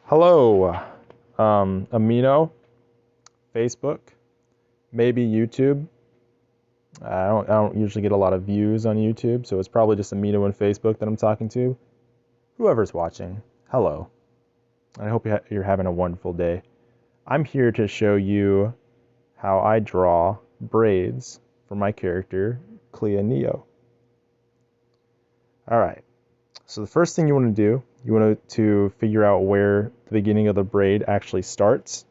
Hello, Amino, Facebook, maybe YouTube. I don't usually get a lot of views on YouTube, so it's probably just Amino and Facebook that I'm talking to. Whoever's watching, hello. I hope you're having a wonderful day. I'm here to show you how I draw braids for my character, Clea Neo. All right. So the first thing you want to do, you want to figure out where the beginning of the braid actually starts.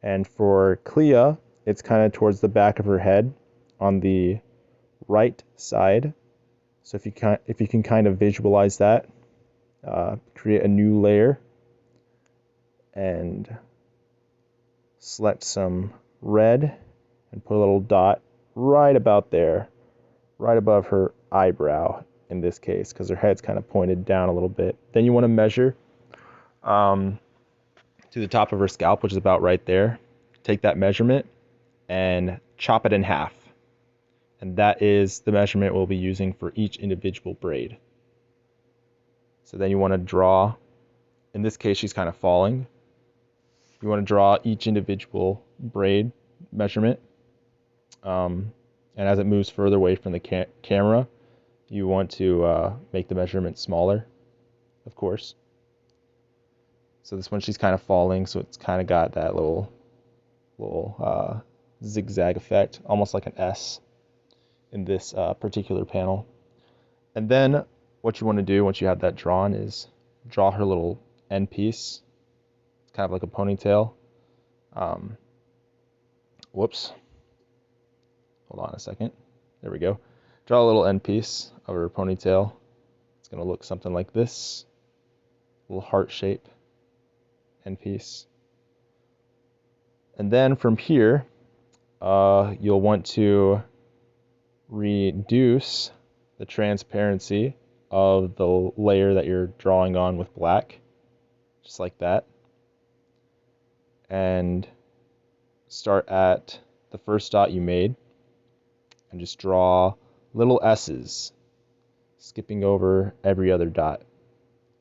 And for Clea, it's kind of towards the back of her head on the right side. So if you can kind of visualize that, create a new layer and select some red and put a little dot right about there, right above her eyebrow in this case, because her head's kind of pointed down a little bit. Then you want to measure to the top of her scalp, which is about right there. Take that measurement and chop it in half. And that is the measurement we'll be using for each individual braid. So then you want to draw, in this case she's kind of falling. You want to draw each individual braid measurement. And as it moves further away from the camera, you want to make the measurement smaller, of course. So this one she's kind of falling, so it's kind of got that little zigzag effect, almost like an S in this particular panel. And then what you want to do once you have that drawn is draw her little end piece. It's kind of like a ponytail. Whoops. Hold on a second. There we go. Draw a little end piece of her ponytail. It's going to look something like this. Little heart shape end piece. And then from here, you'll want to reduce the transparency of the layer that you're drawing on with black, just like that. And start at the first dot you made and just draw little S's, skipping over every other dot.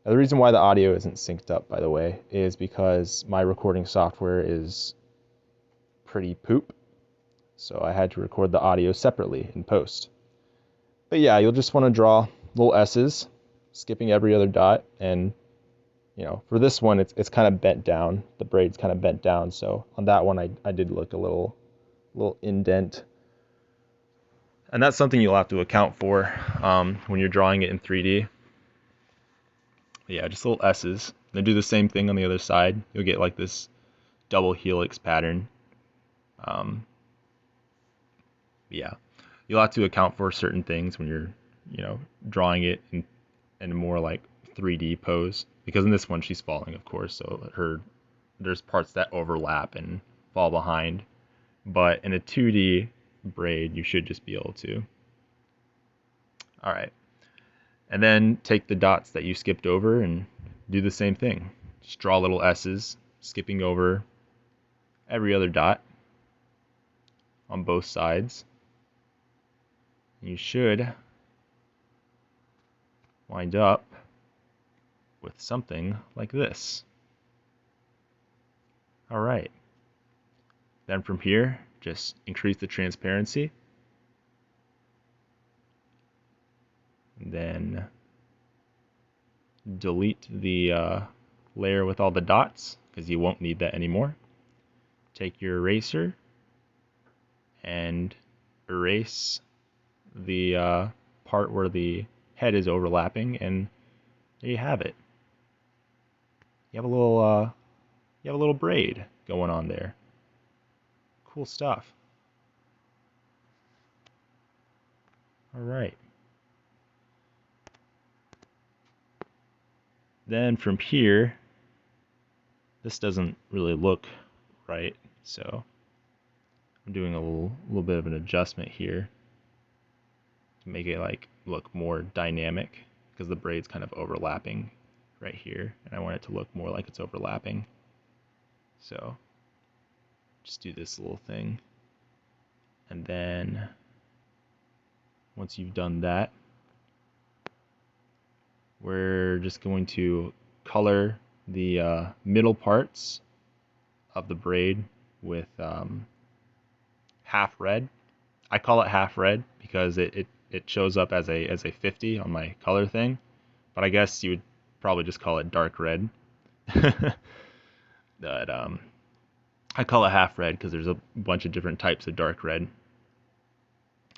Now, the reason why the audio isn't synced up, by the way, is because my recording software is pretty poop. So I had to record the audio separately in post. But yeah, you'll just want to draw little S's, skipping every other dot. And, for this one, it's kind of bent down. The braid's kind of bent down. So on that one, I did look a little indent. And that's something you'll have to account for when you're drawing it in 3D. But yeah, just little S's. Then do the same thing on the other side. You'll get like this double helix pattern. Yeah, you'll have to account for certain things when you're, drawing it in a more like 3D pose. Because in this one she's falling, of course, so there's parts that overlap and fall behind. But in a 2D braid, you should just be able to. All right, and then take the dots that you skipped over and do the same thing. Just draw little S's, skipping over every other dot on both sides. You should wind up with something like this. All right. Then from here, just increase the transparency. And then delete the layer with all the dots, because you won't need that anymore. Take your eraser and erase the part where the head is overlapping, and there you have it. You have a little braid going on there. Cool stuff. All right. Then from here, this doesn't really look right, so I'm doing a little bit of an adjustment here to make it look more dynamic, because the braid's kind of overlapping right here, and I want it to look more like it's overlapping. So just do this little thing, and then once you've done that, we're just going to color the middle parts of the braid with half red. I call it half red because it shows up as a 50 on my color thing, but I guess you would probably just call it dark red. But I call it half red because there's a bunch of different types of dark red.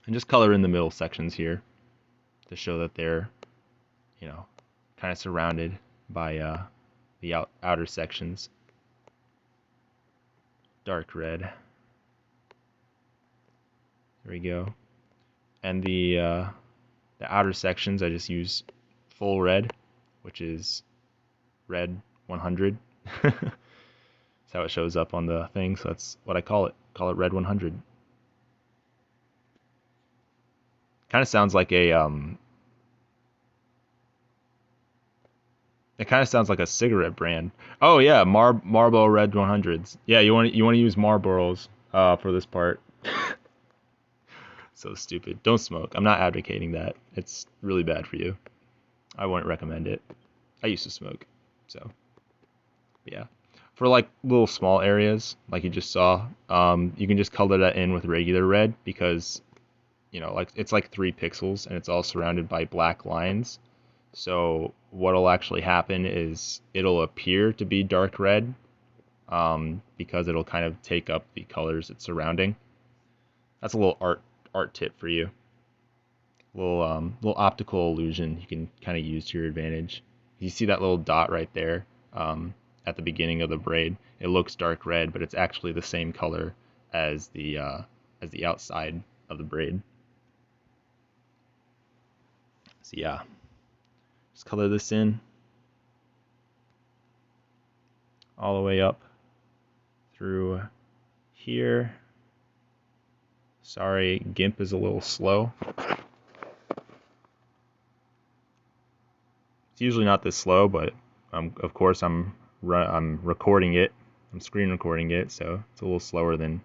And just color in the middle sections here to show that they're, kind of surrounded by the outer sections. Dark red. There we go. And the outer sections I just use full red, which is red 100. That's how it shows up on the thing, so that's what I call it. Call it red 100. Kind of sounds like a It kind of sounds like a cigarette brand. Oh yeah, Marlboro Red 100s. Yeah, you want to use Marlboros for this part. So stupid. Don't smoke. I'm not advocating that. It's really bad for you. I wouldn't recommend it. I used to smoke, so yeah. For like little small areas, like you just saw, you can just color that in with regular red because, like it's like 3 pixels and it's all surrounded by black lines. So what'll actually happen is it'll appear to be dark red, because it'll kind of take up the colors it's surrounding. That's a little art tip for you. Little optical illusion you can kind of use to your advantage. You see that little dot right there, at the beginning of the braid. It looks dark red, but it's actually the same color as the outside of the braid. So yeah, just color this in all the way up through here. Sorry, GIMP is a little slow. It's usually not this slow, but of course I'm recording it. I'm screen recording it, so it's a little slower than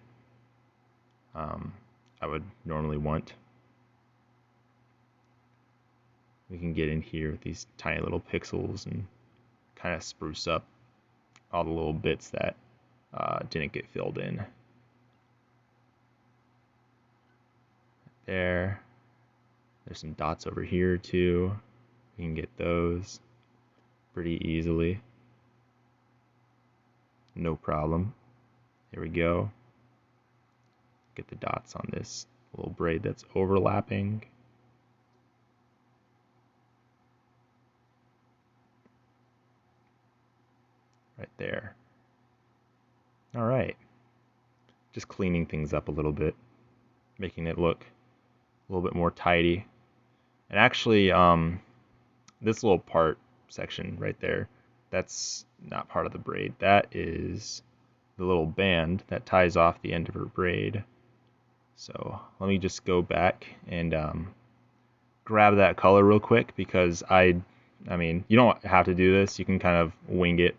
I would normally want. We can get in here with these tiny little pixels and kind of spruce up all the little bits that didn't get filled in. There's some dots over here too. You can get those pretty easily. No problem. Here we go. Get the dots on this little braid that's overlapping. Right there. All right. Just cleaning things up a little bit, making it look a little bit more tidy. And actually, this little part section right there, that's not part of the braid. That is the little band that ties off the end of her braid. So let me just go back and grab that color real quick, because I mean, you don't have to do this. You can kind of wing it.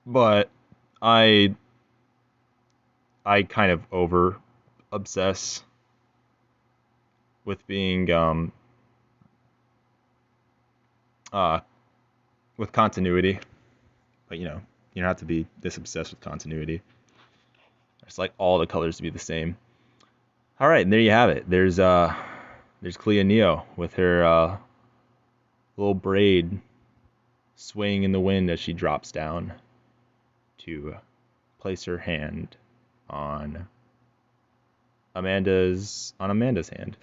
But I kind of over obsess with being with continuity. But you don't have to be this obsessed with continuity. It's like all the colors to be the same. All right, and there you have it. There's Clea Neo with her little braid swaying in the wind as she drops down to place her hand on Amanda's hand.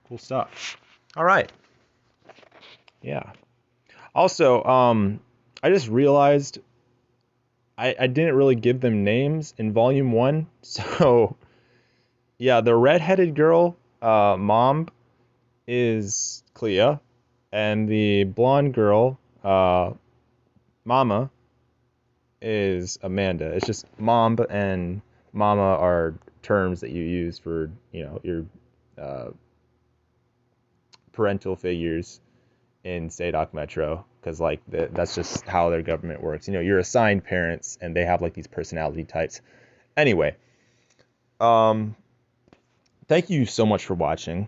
Cool stuff. All right. Yeah. Also, I just realized I didn't really give them names in volume 1. So yeah, the redheaded girl, Mom, is Clea, and the blonde girl, Mama, is Amanda. It's just Mom and Mama are terms that you use for, your parental figures in Sadok Metro, because like that's just how their government works. You're assigned parents, and they have like these personality types. Anyway, thank you so much for watching.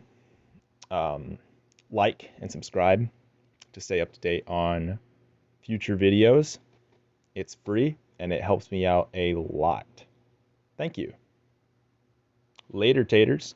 Like and subscribe to stay up to date on future videos. It's free and it helps me out a lot. Thank you. Later, taters.